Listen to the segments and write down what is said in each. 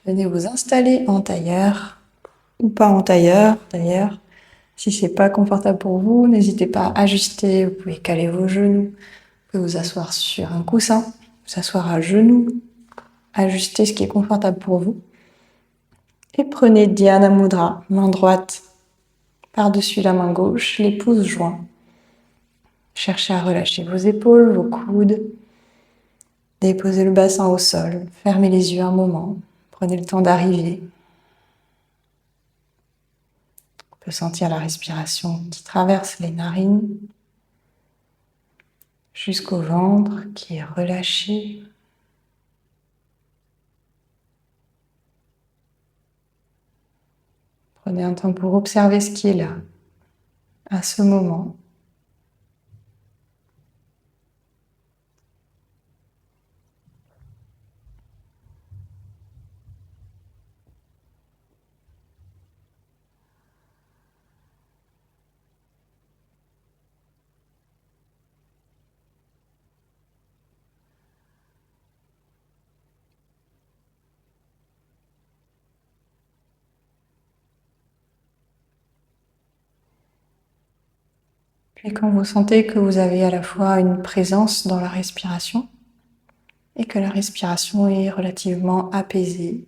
Venez vous installer en tailleur ou pas en tailleur d'ailleurs. Si c'est pas confortable pour vous, n'hésitez pas à ajuster. Vous pouvez caler vos genoux. Vous pouvez vous asseoir sur un coussin, vous asseoir à genoux, ajuster ce qui est confortable pour vous. Et prenez Dhyana Mudra, main droite par-dessus la main gauche, les pouces joints. Cherchez à relâcher vos épaules, vos coudes. Déposez le bassin au sol. Fermez les yeux un moment. Prenez le temps d'arriver. On peut sentir la respiration qui traverse les narines jusqu'au ventre qui est relâché. Prenez un temps pour observer ce qui est là, à ce moment. Puis quand vous sentez que vous avez à la fois une présence dans la respiration et que la respiration est relativement apaisée,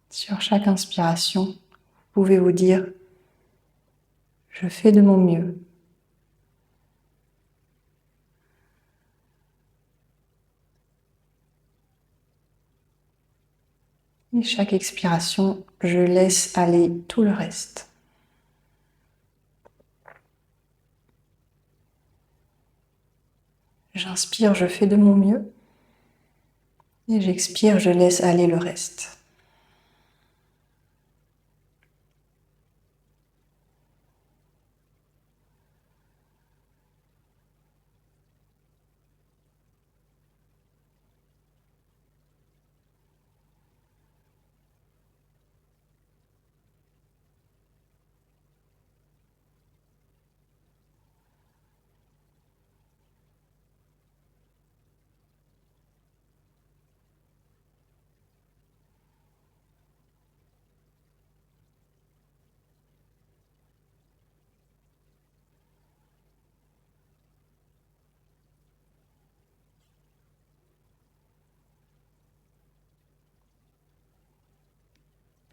sur chaque inspiration, vous pouvez vous dire « Je fais de mon mieux ». Et chaque expiration, je laisse aller tout le reste. J'inspire, je fais de mon mieux. Et j'expire, je laisse aller le reste.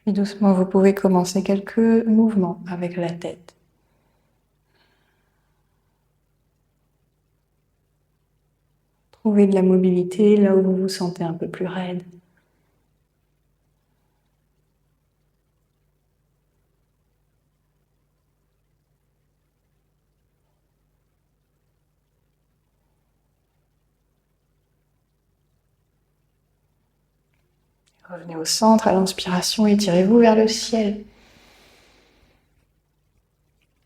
Puis doucement, vous pouvez commencer quelques mouvements avec la tête. Trouvez de la mobilité là où vous vous sentez un peu plus raide. Revenez au centre, à l'inspiration, étirez-vous vers le ciel.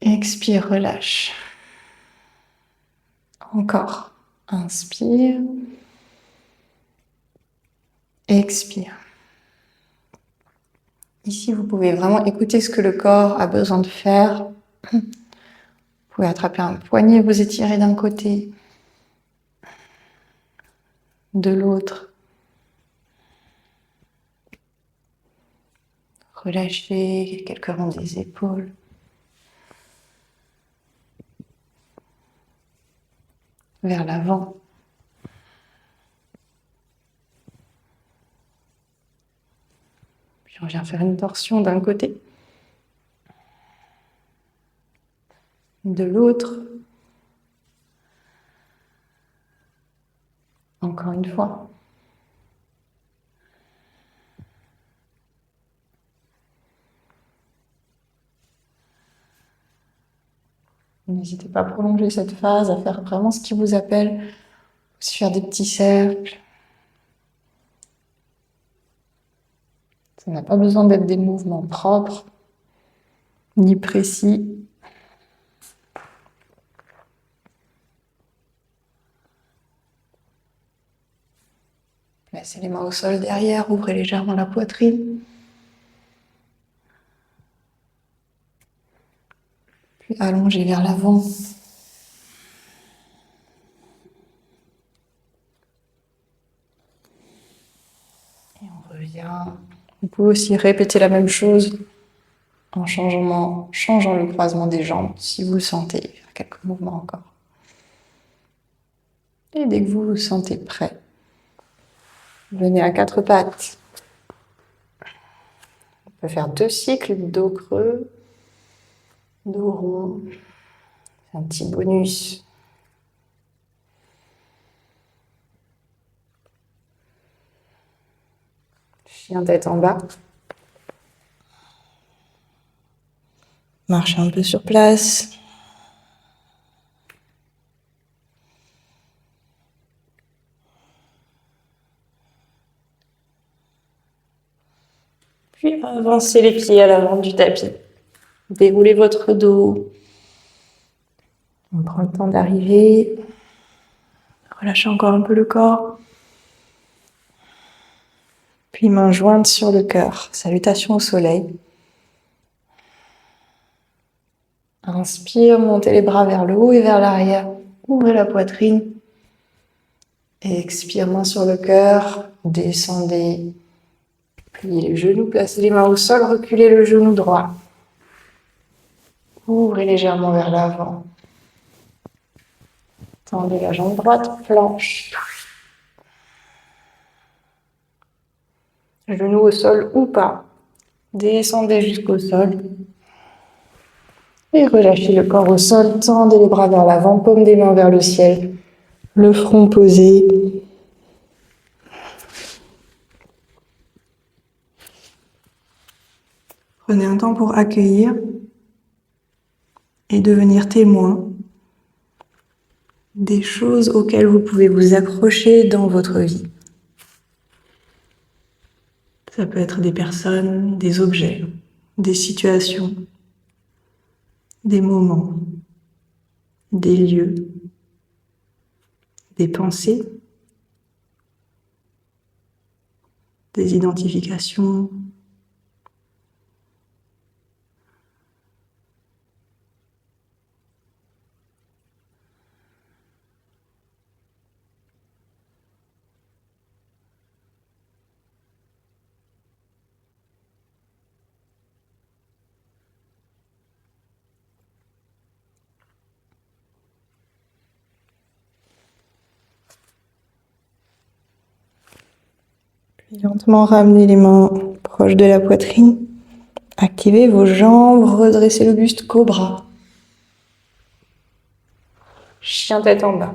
Expire, relâche. Encore. Inspire. Expire. Ici, vous pouvez vraiment écouter ce que le corps a besoin de faire. Vous pouvez attraper un poignet, vous étirer d'un côté, de l'autre. Relâchez quelques rangs des épaules. Vers l'avant. Puis on vient faire une torsion d'un côté, de l'autre. Encore une fois. N'hésitez pas à prolonger cette phase, à faire vraiment ce qui vous appelle. Aussi faire des petits cercles. Ça n'a pas besoin d'être des mouvements propres, ni précis. Placez les mains au sol derrière, ouvrez légèrement la poitrine. Puis allongez vers l'avant. bien. Vous pouvez aussi répéter la même chose en changeant le croisement des jambes si vous le sentez. Faire quelques mouvements encore. Et dès que vous vous sentez prêt, venez à quatre pattes. On peut faire 2 cycles, dos creux, dos rond. C'est un petit bonus. Chien tête en bas. Marchez un peu sur place. Puis avancez les pieds à l'avant du tapis. Déroulez votre dos. On prend le temps d'arriver. Relâchez encore un peu le corps. Puis mains jointes sur le cœur. Salutation au soleil. Inspire, montez les bras vers le haut et vers l'arrière. Ouvrez la poitrine. Et expire, main sur le cœur. Descendez. Pliez les genoux, placez les mains au sol, reculez le genou droit. Ouvrez légèrement vers l'avant. Tendez la jambe droite, planche. Genou au sol ou pas. Descendez jusqu'au sol. Et relâchez le corps au sol, tendez les bras vers l'avant, paume des mains vers le ciel. Le front posé. Prenez un temps pour accueillir et devenir témoin des choses auxquelles vous pouvez vous accrocher dans votre vie. Ça peut être des personnes, des objets, des situations, des moments, des lieux, des pensées, des identifications. Puis lentement ramenez les mains proches de la poitrine. Activez vos jambes, redressez le buste, cobra. Chien tête en bas.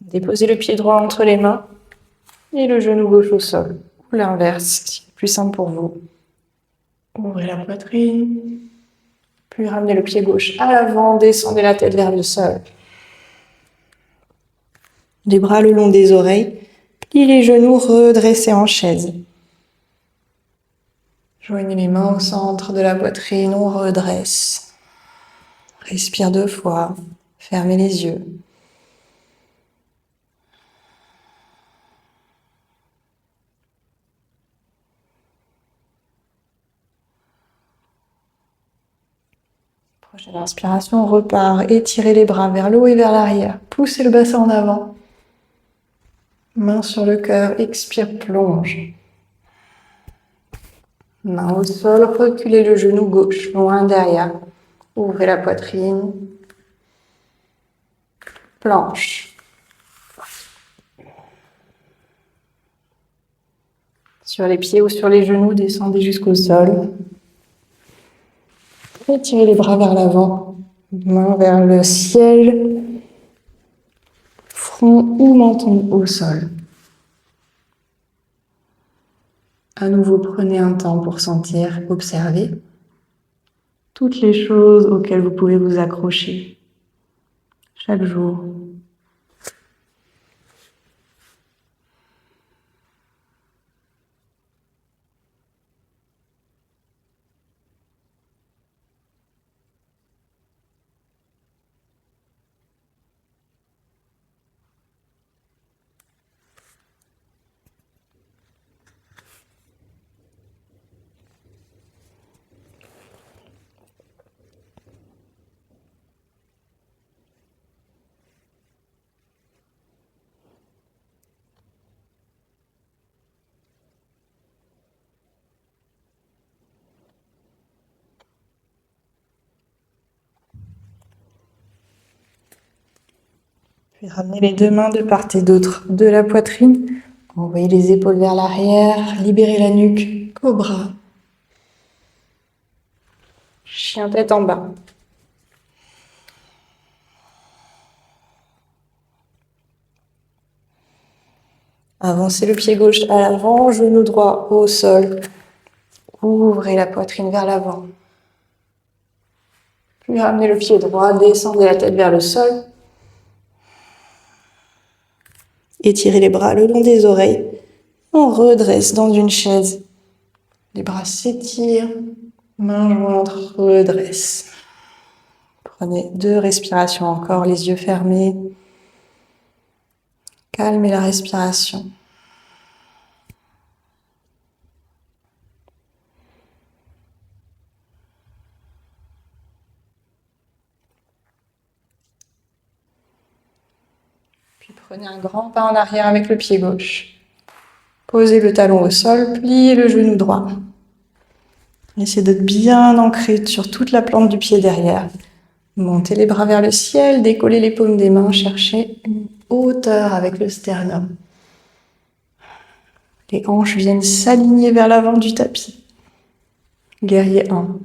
Déposez le pied droit entre les mains et le genou gauche au sol. Ou l'inverse, si c'est plus simple pour vous. Ouvrez la poitrine. Puis ramenez le pied gauche à l'avant, descendez la tête vers le sol. Les bras le long des oreilles, pliez les genoux, redressez en chaise. Joignez les mains au centre de la poitrine, on redresse. Respire 2 fois, fermez les yeux. Prochaine inspiration, on repart. Étirez les bras vers le haut et vers l'arrière. Poussez le bassin en avant. Main sur le cœur, expire, plonge. Main au sol, reculez le genou gauche, loin derrière. Ouvrez la poitrine. Planche. Sur les pieds ou sur les genoux, descendez jusqu'au sol. Étirez les bras vers l'avant. Main vers le ciel. Front ou menton au sol. À nouveau, prenez un temps pour sentir, observer toutes les choses auxquelles vous pouvez vous accrocher chaque jour. Puis ramenez les deux mains de part et d'autre de la poitrine. Envoyez les épaules vers l'arrière, libérez la nuque, cobra. Chien tête en bas. Avancez le pied gauche à l'avant, genou droit au sol. Ouvrez la poitrine vers l'avant. Puis ramenez le pied droit, descendez la tête vers le sol. Étirez les bras le long des oreilles. On redresse dans une chaise. Les bras s'étirent, main jointe, redresse. Prenez 2 respirations encore, les yeux fermés. Calmez la respiration. Puis prenez un grand pas en arrière avec le pied gauche. Posez le talon au sol, pliez le genou droit. Essayez d'être bien ancré sur toute la plante du pied derrière. Montez les bras vers le ciel, décollez les paumes des mains, cherchez une hauteur avec le sternum. Les hanches viennent s'aligner vers l'avant du tapis. Guerrier 1.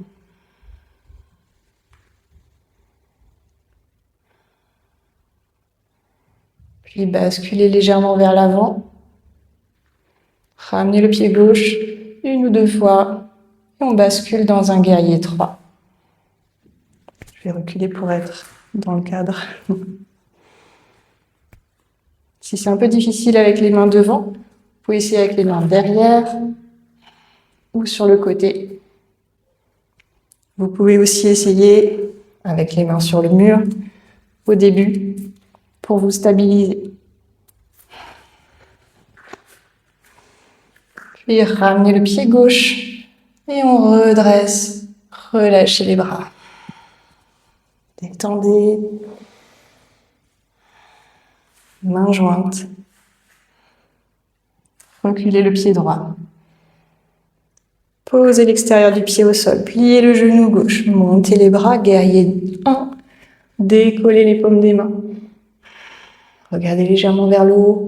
Puis basculez légèrement vers l'avant. Ramenez le pied gauche 1 ou 2 fois. Et on bascule dans un guerrier 3. Je vais reculer pour être dans le cadre. Si c'est un peu difficile avec les mains devant, vous pouvez essayer avec les mains derrière ou sur le côté. Vous pouvez aussi essayer avec les mains sur le mur au début pour vous stabiliser. Puis ramenez le pied gauche et on redresse. Relâchez les bras. Détendez. Main jointe. Reculez le pied droit. Posez l'extérieur du pied au sol. Pliez le genou gauche. Montez les bras. Guerrier 1. Décollez les paumes des mains. Regardez légèrement vers le haut.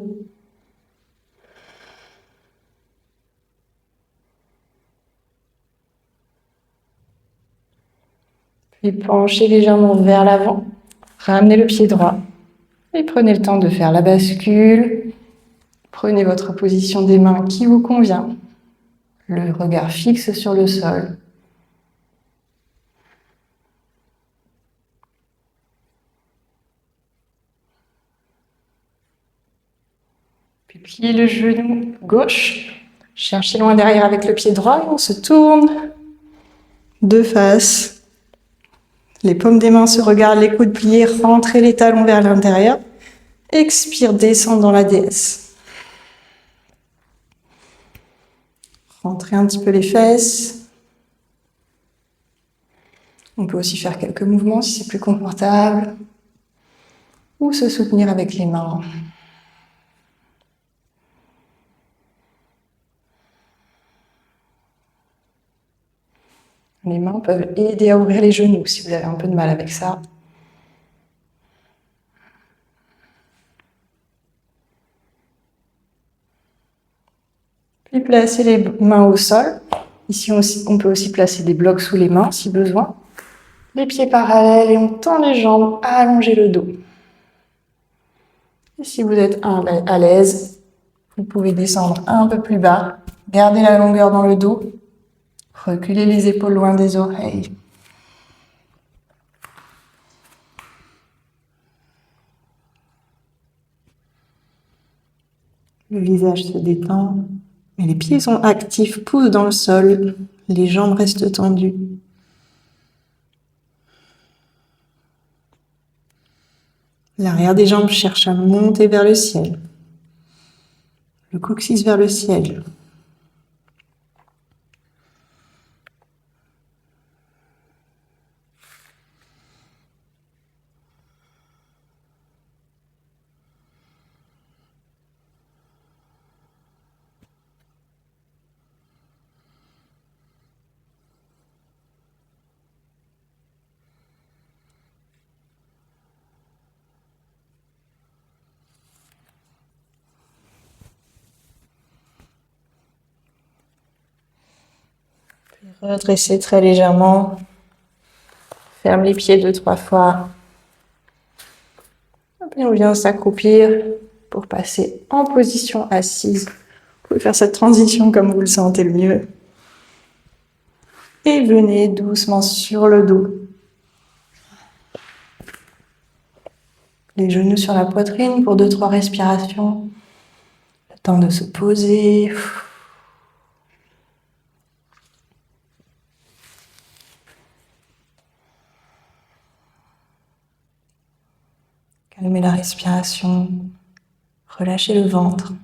Puis penchez légèrement vers l'avant. Ramenez le pied droit. Et prenez le temps de faire la bascule. Prenez votre position des mains qui vous convient. Le regard fixe sur le sol. Puis pliez le genou gauche. Cherchez loin derrière avec le pied droit et on se tourne de face. Les paumes des mains se regardent, les coudes pliés, rentrez les talons vers l'intérieur. Expire, descend dans la déesse. Rentrez un petit peu les fesses. On peut aussi faire quelques mouvements si c'est plus confortable. Ou se soutenir avec les mains. Les mains peuvent aider à ouvrir les genoux si vous avez un peu de mal avec ça. Puis placez les mains au sol. Ici, on peut aussi placer des blocs sous les mains si besoin. Les pieds parallèles et on tend les jambes, allongez le dos. Et si vous êtes à l'aise, vous pouvez descendre un peu plus bas. Gardez la longueur dans le dos. Reculez les épaules loin des oreilles. Le visage se détend. Et les pieds sont actifs, poussent dans le sol. Les jambes restent tendues. L'arrière des jambes cherche à monter vers le ciel. Le coccyx vers le ciel. Redressez très légèrement. Ferme les pieds 2-3 fois. Et on vient s'accroupir pour passer en position assise. Vous pouvez faire cette transition comme vous le sentez le mieux. Et venez doucement sur le dos. Les genoux sur la poitrine pour 2-3 respirations. Le temps de se poser. Calmez la respiration. Relâchez le ventre.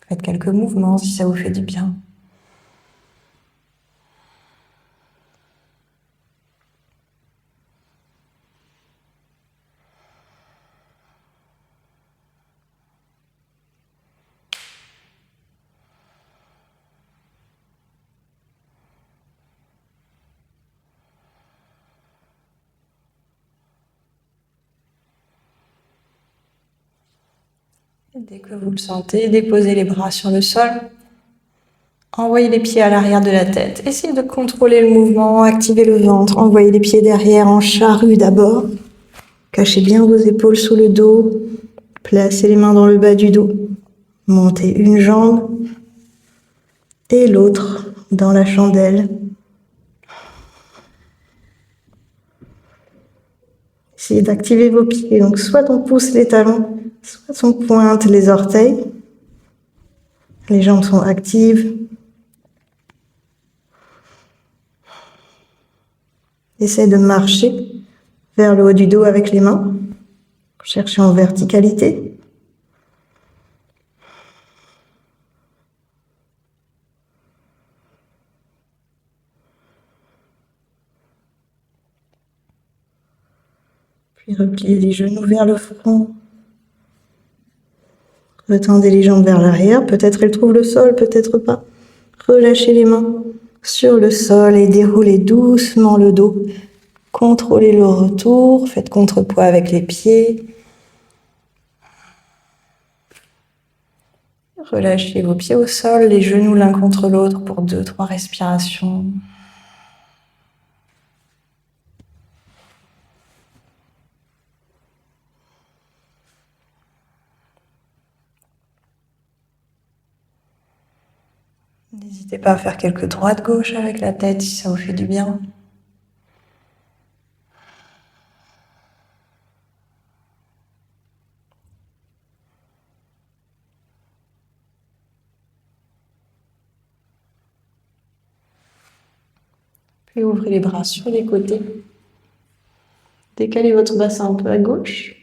Faites quelques mouvements si ça vous fait du bien. Et dès que vous le sentez, déposez les bras sur le sol. Envoyez les pieds à l'arrière de la tête. Essayez de contrôler le mouvement, activez le ventre. Envoyez les pieds derrière en charrue d'abord. Cachez bien vos épaules sous le dos. Placez les mains dans le bas du dos. Montez une jambe et l'autre dans la chandelle. Essayez d'activer vos pieds. Donc soit on pousse les talons, soit on pointe les orteils. Les jambes sont actives. Essayez de marcher vers le haut du dos avec les mains. Cherchez en verticalité. Puis repliez les genoux vers le front. Retendez les jambes vers l'arrière. Peut-être elles trouvent le sol, peut-être pas. Relâchez les mains sur le sol et déroulez doucement le dos. Contrôlez le retour. Faites contrepoids avec les pieds. Relâchez vos pieds au sol, les genoux l'un contre l'autre pour 2-3 respirations. N'hésitez pas à faire quelques droites-gauche avec la tête si ça vous fait du bien. Puis ouvrez les bras sur les côtés. Décalez votre bassin un peu à gauche.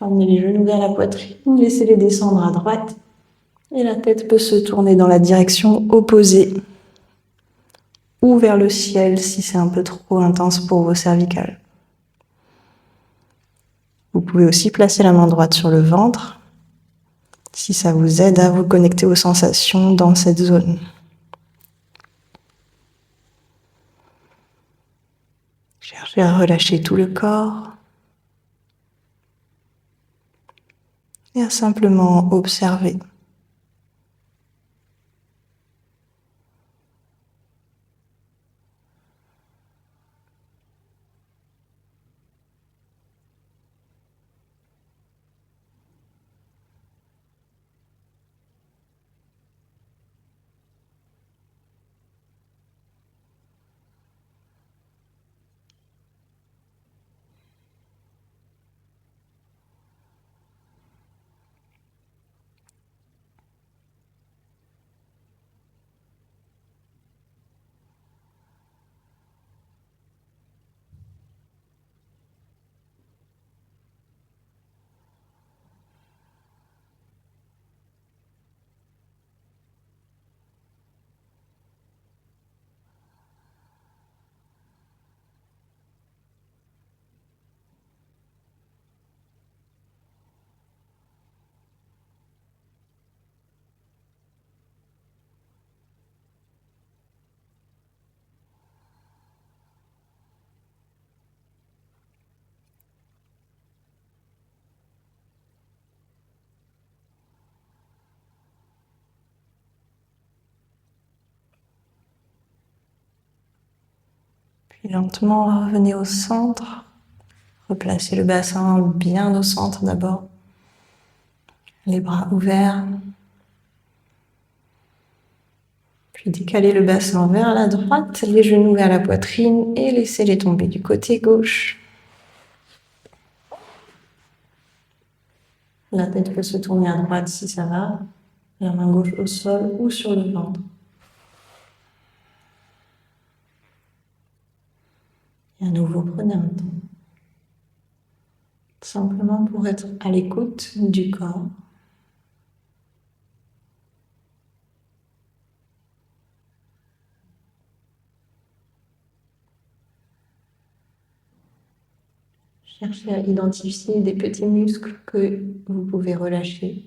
Ramenez les genoux vers la poitrine. Laissez-les descendre à droite. Et la tête peut se tourner dans la direction opposée. Ou vers le ciel si c'est un peu trop intense pour vos cervicales. Vous pouvez aussi placer la main droite sur le ventre si ça vous aide à vous connecter aux sensations dans cette zone. Cherchez à relâcher tout le corps et à simplement observer. Puis lentement, revenez au centre. Replacez le bassin bien au centre d'abord. Les bras ouverts. Puis décalez le bassin vers la droite, les genoux vers la poitrine et laissez-les tomber du côté gauche. La tête peut se tourner à droite si ça va. La main gauche au sol ou sur le ventre. Et à nouveau, prenez un temps. Simplement pour être à l'écoute du corps. Cherchez à identifier des petits muscles que vous pouvez relâcher.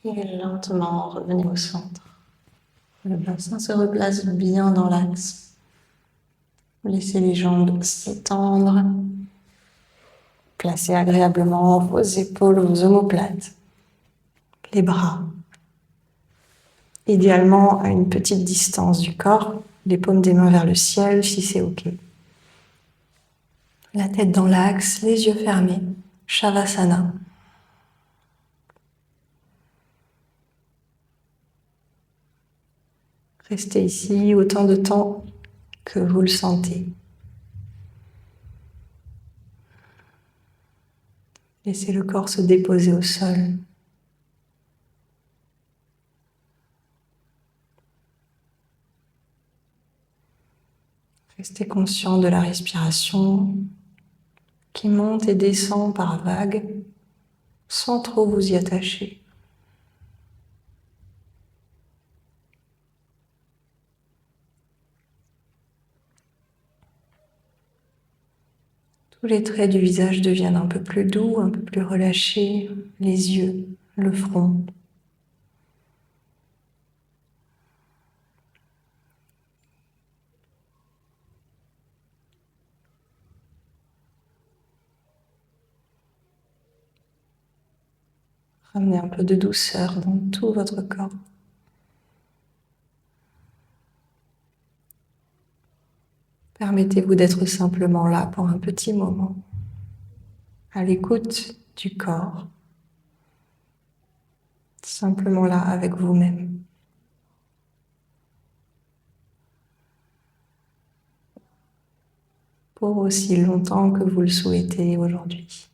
Et lentement, revenez au centre. Le bassin se replace bien dans l'axe. Laissez les jambes s'étendre. Placez agréablement vos épaules, vos omoplates. Les bras. Idéalement à une petite distance du corps. Les paumes des mains vers le ciel si c'est OK. La tête dans l'axe, les yeux fermés. Shavasana. Restez ici autant de temps que vous le sentez. Laissez le corps se déposer au sol. Restez conscient de la respiration qui monte et descend par vagues sans trop vous y attacher. Tous les traits du visage deviennent un peu plus doux, un peu plus relâchés, les yeux, le front. Ramenez un peu de douceur dans tout votre corps. Permettez-vous d'être simplement là pour un petit moment, à l'écoute du corps, simplement là avec vous-même. Pour aussi longtemps que vous le souhaitez aujourd'hui.